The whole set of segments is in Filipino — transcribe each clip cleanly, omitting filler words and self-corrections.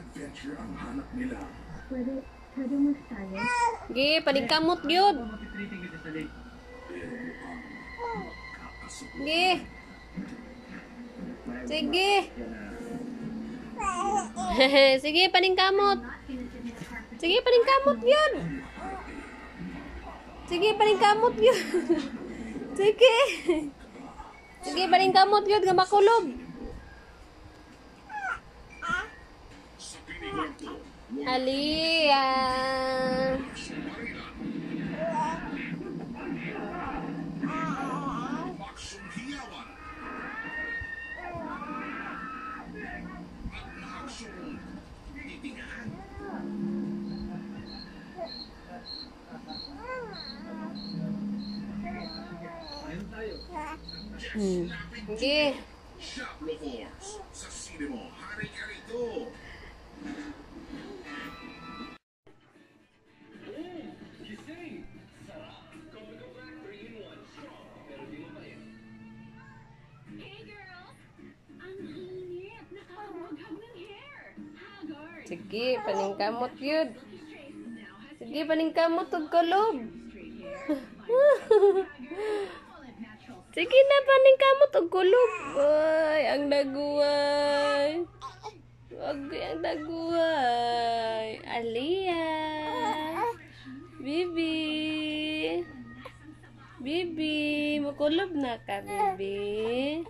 adventure ang hanap nila. Pwede mo sali? Gi, paningkamot yun. Gi. Sige. Sige, paningkamot. Sige, paningkamot yun. Sige, paningkamot yun. Sige. Sige, paningkamot yun. Gamakulob. Alia. Sige. Sa sinimo, hari ka rito. Sige, paningkamot yun. Sige, paningkamot og kulob. Sige na, paningkamot og kulob. Ay, ang daguay. Wag ang daguay. Alia. Bibi. Bibi, makulob na ka, bibi.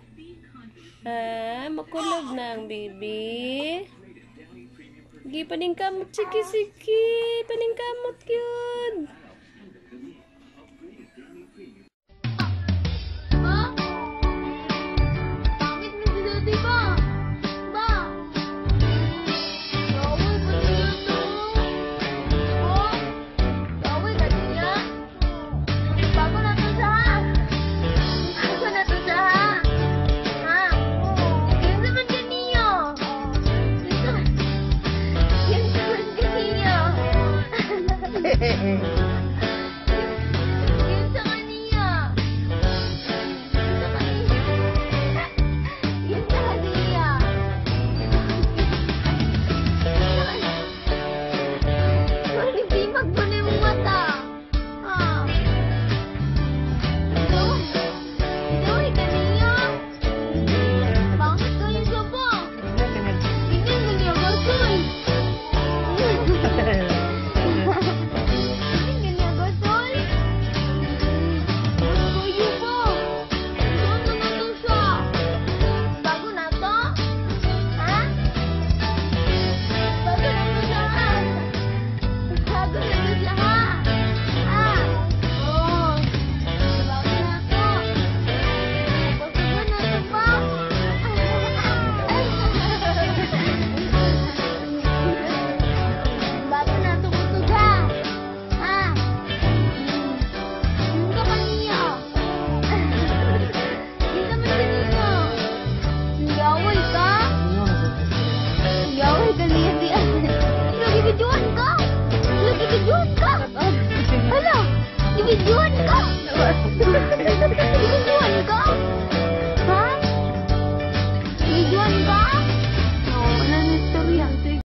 Ha, makulob na ang bibi. Sige, paningkamot. Sige. Paningkamot yun. Hala! Ibigyan ka!